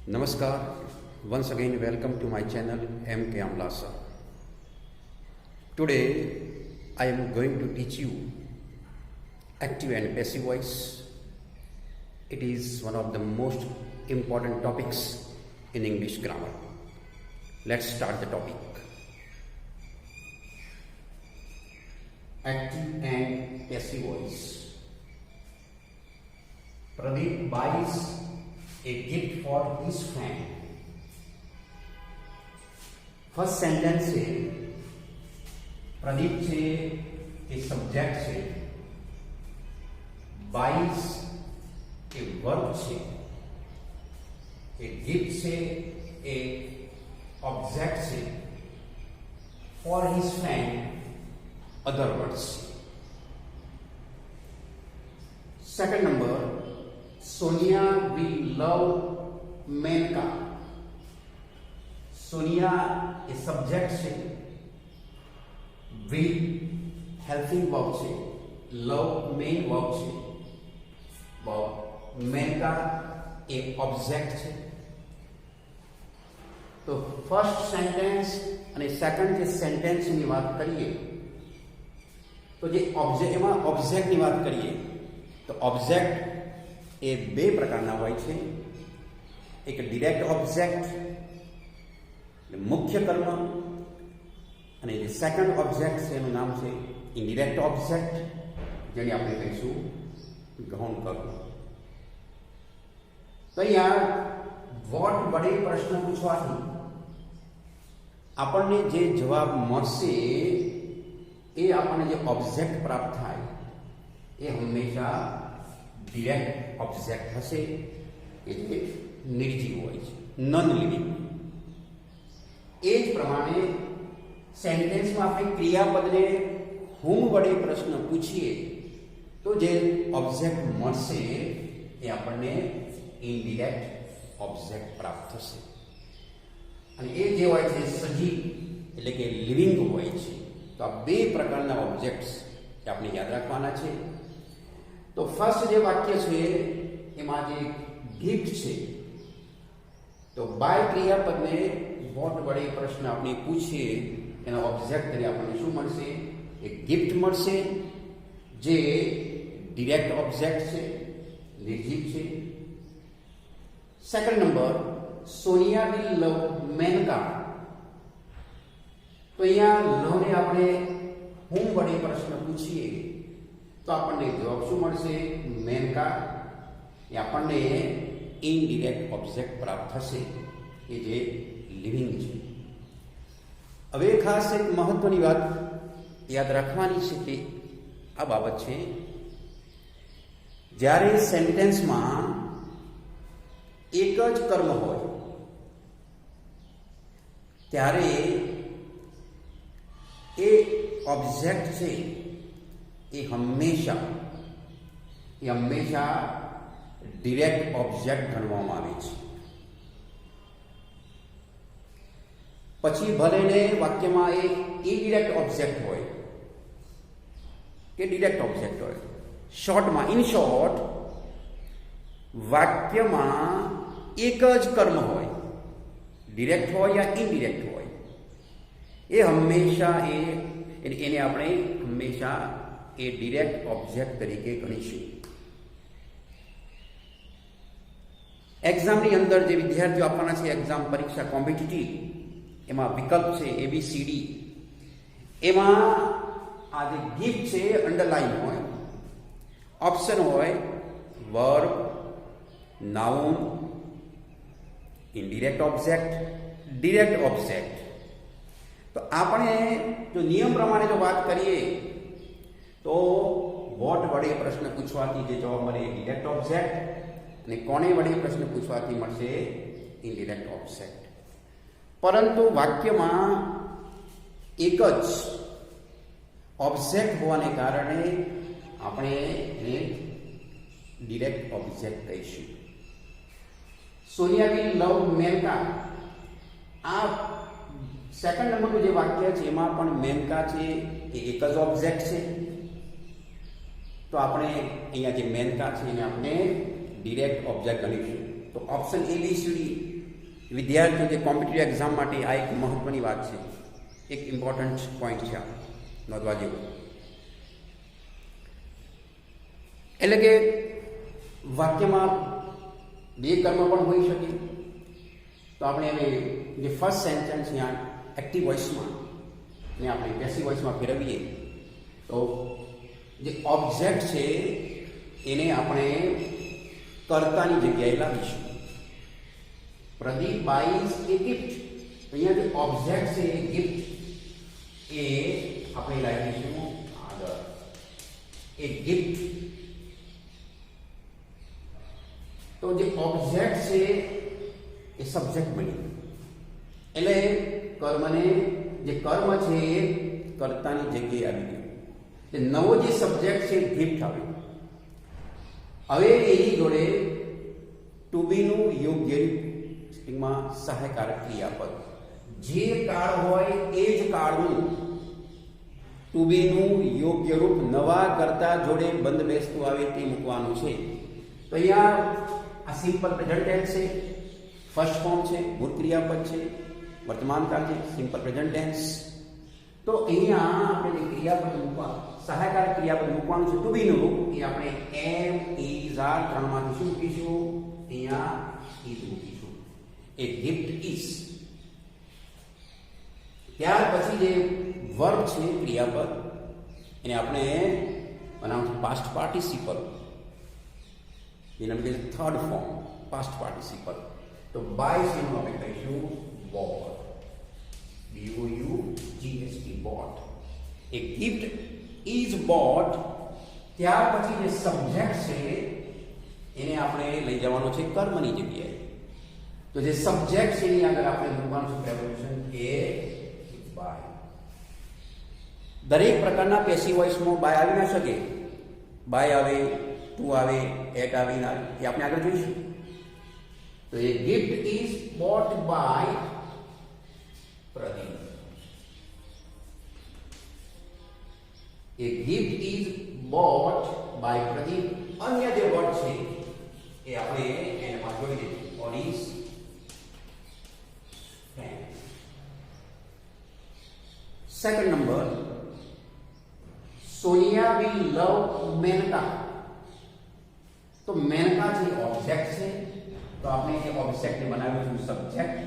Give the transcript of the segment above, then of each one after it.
Namaskar, once again welcome to my channel MK Amlasa. Today I am going to teach you active and passive voice. It is one of the most important topics in English grammar. Let's start the topic. Active and passive voice. Pradeep buys a gift for his friend. First sentence से प्रदीप से ए subject से, बाइस a verb से, ए gift से ए object से, for his friend other words. Second number, Sonia will love Menka. Sonia ए सब्जेक्ट से, will हेल्पिंग वर्ब से, लव मेन वर्ब से, मेनका ए ऑब्जेक्ट છે. તો ફર્સ્ટ સેન્ટેન્સ અને સેકન્ડ જે સેન્ટેન્સની વાત કરીએ તો જે ઓબ્જેક્ટ, એમાં ઓબ્જેક્ટની વાત કરીએ તો ઓબ્જેક્ટ એ બે પ્રકારના હોય છે. એક ડિરેક્ટ ઓબ્જેક્ટ, મુખ્ય કર્મ, અને જે સેકન્ડ ઓબ્જેક્ટ છે એનું નામ છે ઇનડિરેક્ટ ઓબ્જેક્ટ, જેને આપણે કહીશું ગૌણ કર્મ. તો અહીંયા વોટ વડે પ્રશ્ન પૂછવાથી આપણને જે જવાબ મળશે એ આપણને જે ઓબ્જેક્ટ પ્રાપ્ત થાય એ હંમેશા ડિરેક્ટ ઓબ્જેક્ટ હશે, કે જે નિર્જીવ હોય છે, નોન લિવિંગ. એ જ પ્રમાણે સેન્ટેન્સમાં આપણે ક્રિયાપદને હુમ વડે પ્રશ્ન પૂછીએ તો જે ઓબ્જેક્ટ મળશે એ આપણને ઇનડિરેક્ટ ઓબ્જેક્ટ પ્રાપ્ત થશે. અને એ જે હોય છે સજીવ એટલે કે લિવિંગ હોય છે. તો આ બે પ્રકારના ઓબ્જેક્ટ્સ આપણે યાદ રાખવાના છે. તો ફર્સ્ટ જે વાક્ય છે એમાં જે ગિફ્ટ છે, તો બાય ક્રિયાપદને વોટ વડે પ્રશ્ન આપણે પૂછીએ એના ઓબ્જેક્ટ તરીકે આપણને શું મળશે? એક ગિફ્ટ મળશે, જે ડિરેક્ટ ઓબ્જેક્ટ છે, નિર્જીવ છે. Second number, Sonia will love Menka. તો અહીંયા લવને આપણે હુમ વડે પ્રશ્ન પૂછીએ તો આપણને જવાબ શું મળશે? મેનકા. એ આપણને ઇનડિરેક્ટ ઓબ્જેક્ટ પ્રાપ્ત થશે, કે જે લિવિંગ છે. હવે ખાસ એક મહત્વની વાત યાદ રાખવાની છે કે આ બાબત છે, જ્યારે સેન્ટેન્સમાં એક જ કર્મ હોય ત્યારે એ ઓબ્જેક્ટ છે એ હંમેશા ડિરેક્ટ ઓબ્જેક્ટ ગણવામાં આવે છે. પછી ભલેને વાક્યમાં એ ઇનડિરેક્ટ ઓબ્જેક્ટ હોય કે ડિરેક્ટ ઓબ્જેક્ટ હોય. શોર્ટમાં, ઇન શોર્ટ, વાક્યમાં એક જ કર્મ હોય, ડિરેક્ટ હોય યા ઇનડિરેક્ટ હોય, એ હંમેશા એને આપણે હંમેશા એ ડિરેક્ટ ઓબ્જેક્ટ તરીકે ગણીશું. એક્ઝામની અંદર જે વિદ્યાર્થીઓ આપવાના છે, એક્ઝામ પરીક્ષા કોમ્પિટિટિવ, એમાં વિકલ્પ છે ABCD. એમાં આ જે ગિફ્ટ છે અંડરલાઈન હોય, ઓપ્શન હોય verb, noun, indirect object, direct object. તો આપણે જો નિયમ પ્રમાણે જો વાત કરીએ તો વોટ વડે પ્રશ્ન પૂછવાથી જે જવાબ મળે એ ડિરેક્ટ ઓબ્જેક્ટ, અને કોને વડે પ્રશ્ન પૂછવાથી મળશે ઇનડિરેક્ટ ઓબ્જેક્ટ. પરંતુ વાક્યમાં એક જ ઓબ્જેક્ટ હોવાને કારણે આપણે એને ડિરેક્ટ ઓબ્જેક્ટ કહીશું. Sonia will love Menka. આ સેકન્ડ નંબરનું જે વાક્ય છે એમાં પણ મેનકા છે એ એક જ ઓબ્જેક્ટ છે. તો આપણે અહીંયા જે મેનકા છે એને આપણે ડિરેક્ટ ઓબ્જેક્ટ ગણીશું. તો ઓપ્શન ABCD વિદ્યાર્થીઓ જે કોમ્પિટિટિવ એક્ઝામ માટે આ એક મહત્વની વાત છે, એક ઇમ્પોર્ટન્ટ પોઈન્ટ છે, આ નોંધવા જેવું. એટલે કે વાક્યમાં બે કર્મ પણ હોઈ શકે. તો આપણે હવે જે ફર્સ્ટ સેન્ટેન્સ ત્યાં એક્ટિવ વોઇસમાં ને આપણે પેસિવ વોઇસમાં ફેરવીએ તો જે ઓબ્જેક્ટ છે એને આપણે કર્તાની જગ્યાએ લાવીશું. પ્રદીપ બાઈઝ એ ગિફ્ટ. અહીંયા જે ઓબ્જેક્ટ છે એ ગિફ્ટ એ આપણે લાવી દઈશું આગળ. એ ગિફ્ટ. તો જે ઓબ્જેક્ટ છે એ સબ્જેક્ટ બની, એટલે કર્મને જે કર્મ છે એ કર્તાની જગ્યાએ આવી ગયું. એટલે નવો જે સબ્જેક્ટ છે ગિફ્ટ આવ્યો. હવે એની જોડે ટુ બીનું યોગ્ય માં સહાયકારક ક્રિયાપદ, જે કાળ હોય એ જ કાળનું ટુ બીનું યોગ્ય રૂપ નવા કર્તા જોડે બંધ બેસતું આવે તે મૂકવાનું છે. તો અહીંયા આ સિમ્પલ પ્રેઝન્ટ ટેન્સ છે, ફર્સ્ટ ફોર્મ છે, મૂળ ક્રિયાપદ છે, વર્તમાન કાળ છે, સિમ્પલ પ્રેઝન્ટ ટેન્સ. તો અહીંયા આપણે જે ક્રિયાપદ મૂકવા સહાયકારક ક્રિયાપદ મૂકવાનું છે ટુ બીનું રૂપ એ આપણે એમ, ઇઝ, આર ત્રણમાંથી શું મૂકીશું? અહીંયા ઇઝ મૂકીશું. એ ગિફ્ટ ઇઝ. ત્યાર પછી જે વર્બ છે ક્રિયાપદ એને આપણે બનાવશું પાસ્ટ પાર્ટિસિપલ. એના લીધે થર્ડ ફોર્મ પાસ્ટ પાર્ટિસિપલ. તો બાય શેનું આપણે કહીશું? Bought. BOUGHT bought. A gift is bought. ત્યાર પછી જે સબ્જેક્ટ છે એને આપણે લઈ જવાનો છે કર્મની જગ્યાએ. તો જે સબ્જેક્ટ છે એની આગળ આપણે મૂકવાનું છે પ્રેપોઝિશન એ બાય. દરેક પ્રકારના પેસિવ વોઇસમાં બાય આવી ના શકે. બાય આવે, ટુ આવે, એટ આવે, એ આપણે આગળ જોઈશું. તો a gift is bought by Pradeep. A gift is bought by Pradeep. અન્ય જે વર્ડ છે એ આપણે એમાં જોઈ લઈશું. ઓરિસ second number, Sonia will love Menka. તો મેનકા જે ઓબ્જેક્ટ છે, તો આપણે એ ઓબ્જેક્ટને બનાવ્યું છે સબ્જેક્ટ.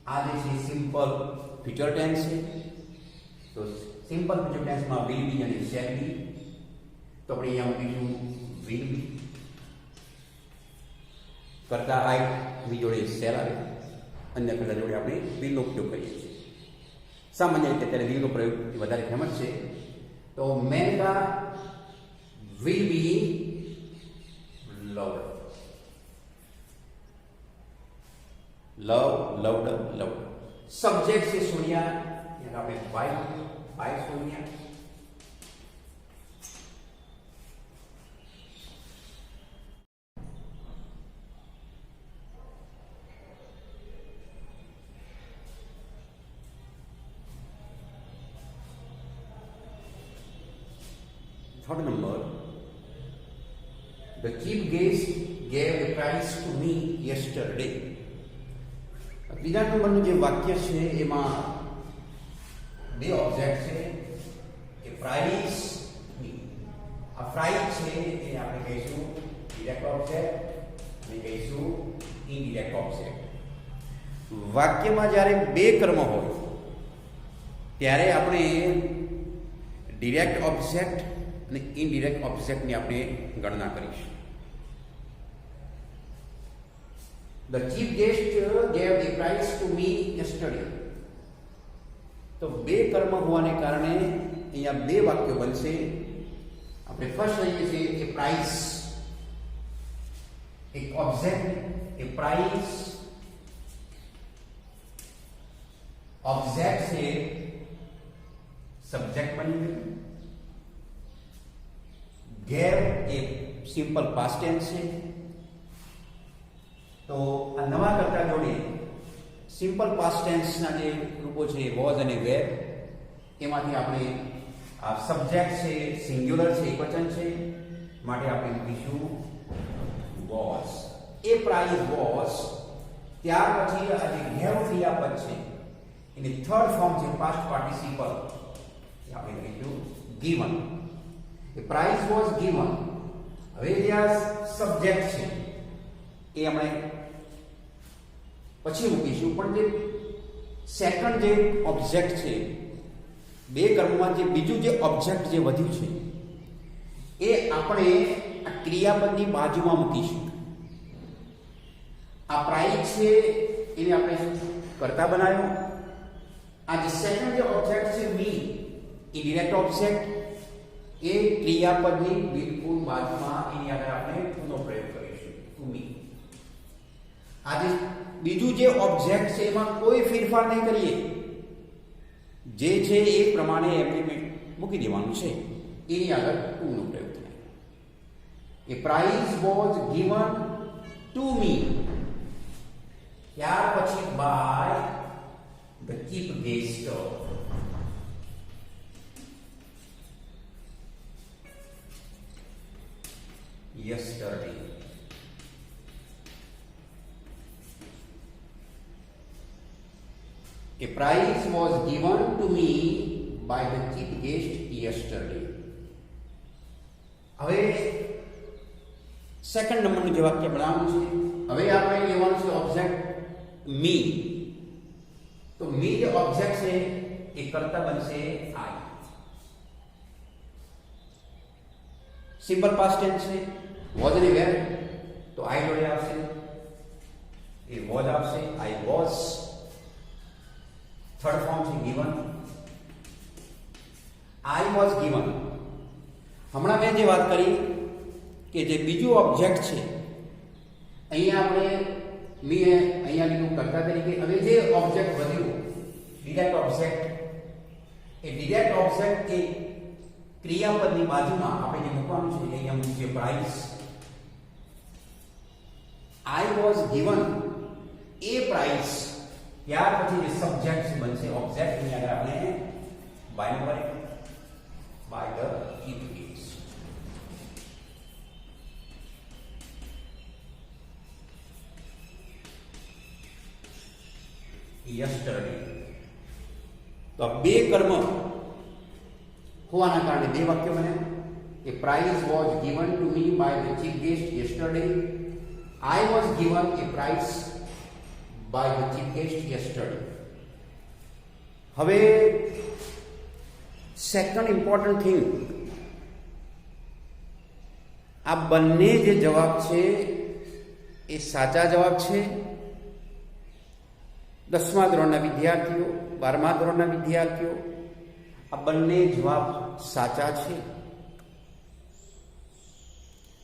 આ જે છે સિમ્પલ ફ્યુચર ટેન્સ છે. તો સિમ્પલ ફ્યુચર ટેન્સમાં વિલ બી અને શેલ બી. તો આપણે અહીંયા મૂકીશું વિલ બી. કરતા આઈ બી જોડે શેલ આવે. અન્ય પહેલા જોડે આપણે વિલનો ઉપયોગ કરીએ છીએ. સામાન્ય રીતે ત્યારે વિલનો પ્રયોગ વધારે ફેમસ છે. તો Maneka will be loved. Loved. Subject છે સોનિયા. यहाँ पे by Sonia. Third number, the chief guest gave a prize to me yesterday. બીજા નંબરનું જે વાક્ય છે એમાં બે ઓબ્જેક્ટ છે. એ પ્રાઇઝ. આ પ્રાઇઝ છે એ આપણે કહીશું ડિરેક્ટ ઓબ્જેક્ટ અને કહીશું ઇનડિરેક્ટ ઓબ્જેક્ટ. વાક્યમાં જ્યારે બે કર્મ હોય ત્યારે આપણે ડિરેક્ટ ઓબ્જેક્ટ અને ઇનડિરેક્ટ ઓબ્જેક્ટની આપણે ગણના કરીશું. The chief guest gave a prize to me yesterday. તો બે કર્મ હોવાને કારણે અહીંયા બે વાક્યો બનશે. આપણે ફર્સ્ટ લઈએ છીએ એ પ્રાઇઝ, એક ઓબ્જેક્ટ. એ પ્રાઇઝ ઓબ્જેક્ટ છે, સબ્જેક્ટ બની ગયું. ગેવ એ સિમ્પલ પાસ્ટ ટેન્સ છે. તો આ નવા કર્તા જોડે સિમ્પલ પાસ્ટ ટેન્સના જે રૂપો છે વોઝ અને વેર, એમાંથી આપણે આ સબ્જેક્ટ છે સિંગ્યુલર છે, એકવચન છે, માટે આપણે મૂકીશું વોઝ, એ પ્રાઇઝ વોઝ. ત્યાર પછી આ જે હેવ ક્રિયાપદ છે એની થર્ડ ફોર્મ છે પાસ્ટ પાર્ટિસિપલ, આપણે કહીશું given. A prize was given. હવે જે આ સબ્જેક્ટ છે એ આપણે પછી મૂકીશું, પણ જે સેકન્ડ જે ઓબ્જેક્ટ છે, બે કર્મમાં જે બીજું જે ઓબ્જેક્ટ જે વધ્યું છે એ આપણે આ ક્રિયાપદની બાજુમાં મૂકીશું. આ પ્રાઇઝ છે એને આપણે કર્તા બનાવ્યો. આ જે સેકન્ડ જે ઓબ્જેક્ટ છે મી, એ ડિરેક્ટ ઓબ્જેક્ટ, એ ક્રિયાપદની બિલકુલ બાજુમાં એની આગળ આપણે પુનઃ પ્રયોગ કરીશું, ટુ મી. આ જે બીજું જે ઓબ્જેક્ટ છે એમાં કોઈ ફેરફાર નહીં કરીએ, જે છે એ પ્રમાણે એમને મૂકી દેવાનું છે, એની આગળ ટુ નો પ્રયોગ થાય. A prize was given to me. ત્યાર પછી by the chief guest. yesterday. A prize was given to me by the chief guest yesterday. હવે સેકન્ડ નંબરનું જે વાક્ય બનાવવાનું છે, હવે આપણે લેવાનું છે ઓબ્જેક્ટ મી. તો મી જે ઓબ્જેક્ટ છે એ કરતા બનશે આઈ. સિમ્પલ પાસ્ટ ટેન્સ છે, વોઝ અને વેર, તો આઈ જોડે આવશે, એ વોઝ આવશે, આઈ વોઝ. થર્ડ ફોર્મ છે ગિવન, આઈ વોઝ ગિવન. હમણાં મેં જે વાત કરી કે જે બીજું ઓબ્જેક્ટ છે, અહીંયા આપણે મેં અહીંયા લીધું કરતા તરીકે. હવે જે ઓબ્જેક્ટ વધ્યું ડિરેક્ટ ઓબ્જેક્ટ, એ ડિરેક્ટ ઓબ્જેક્ટ એ ક્રિયાપદની બાજુમાં આપણે જે મૂકવાનું છે અહીંયા મૂકીએ prize. I was given, a prize. ત્યાર પછી જે સબ્જેક્ટ બનશે ઓબ્જેક્ટ, ની આગળ આપણે બાય નો કરીએ, by the chief guest. yesterday. તો આ બે કર્મ હોવાના કારણે બે વાક્ય બન્યા. A prize was given to me by the chief guest yesterday. I was given a prize by the chief guest yesterday. હવે સેકન્ડ ઇમ્પોર્ટન્ટ થિંગ, આ બંને જે જવાબ છે એ સાચા જવાબ છે. 10મા ધોરણના વિદ્યાર્થીઓ, 12મા ધોરણના વિદ્યાર્થીઓ, આ બંને જવાબ સાચા છે.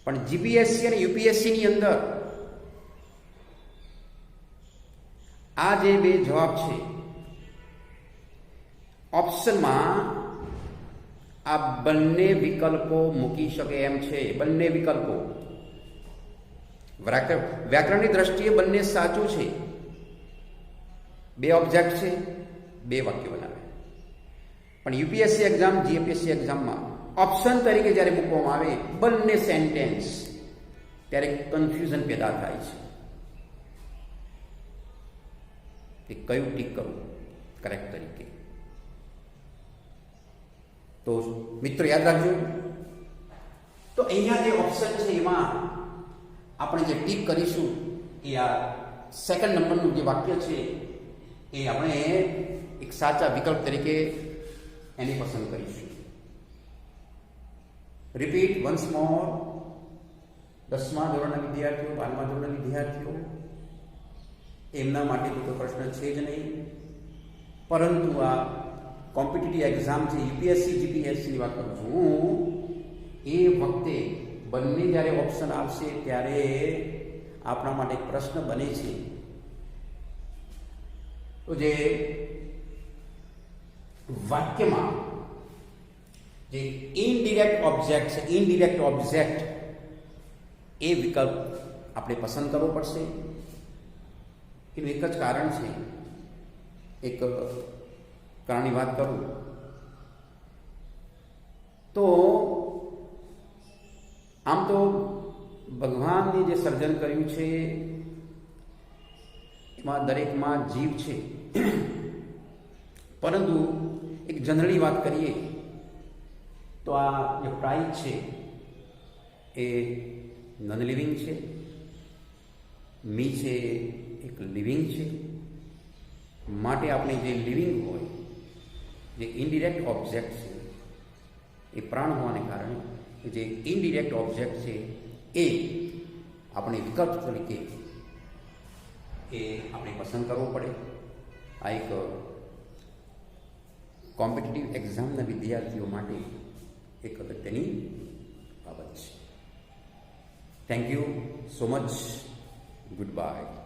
પણ જીપીએસસી અને યુપીએસસી ની અંદર આ જે બે જવાબ છે ઓપ્શનમાં આ બંને વિકલ્પો મૂકી શકે એમ છે. બંને વિકલ્પો વ્યાકરણની દ્રષ્ટિએ બંને સાચું છે. બે ઓબ્જેક્ટ છે, બે વાક્ય બનાવે. પણ યુપીએસસી એક્ઝામ, જીપીએસસી એક્ઝામમાં ઓપ્શન તરીકે જ્યારે મૂકવામાં આવે બંને સેન્ટેન્સ, ત્યારે કન્ફ્યુઝન પેદા થાય છે કે કયું ટીક કરવું કરેક્ટ તરીકે. તો મિત્રો યાદ રાખજો. તો અહીંયા જે ઓપ્શન છે એમાં આપણે જે ટીક કરીશું એ આ સેકન્ડ નંબરનું જે વાક્ય છે એ આપણે એક સાચા વિકલ્પ તરીકે એની પસંદ કરીશું. રિપીટ વન્સ મોર. 10મા ધોરણના વિદ્યાર્થીઓ, 12મા ધોરણના વિદ્યાર્થીઓ, એમના માટે તો પ્રશ્ન છે જ નહીં. પરંતુ આ કોમ્પિટિટિવ એક્ઝામ છે, યુપીએસસી જીપીએસસીની વાત કરું છું હું, એ વખતે બંને જ્યારે ઓપ્શન આવશે ત્યારે આપણા માટે એક પ્રશ્ન બને છે. તો જે વાક્યમાં જે ઇનડિરેક્ટ ઓબ્જેક્ટ છે, ઇનડિરેક્ટ ઓબ્જેક્ટ, એ વિકલ્પ આપણે પસંદ કરવો પડશે. એનું એક જ કારણ છે, એક કારણની વાત કરું તો આમ તો ભગવાન સર્જન કર્યું છે એમાં દરેકમાં જીવ છે, પરંતુ એક જનરલી વાત કરીએ તો આ જે પ્રાઇઝ છે એ નોન લિવિંગ છે, મી છે એક લિવિંગ છે. માટે આપણે જે લિવિંગ હોય, જે ઇનડિરેક્ટ ઓબ્જેક્ટ છે એ પ્રાણ હોવાને કારણે જે ઇનડિરેક્ટ ઓબ્જેક્ટ છે એ આપણે વિકલ્પ તરીકે એ આપણે પસંદ કરવો પડે. આ એક કોમ્પિટિટિવ એક્ઝામના વિદ્યાર્થીઓ માટે એક અગત્યની બાબત છે. Thank you so much. Good bye.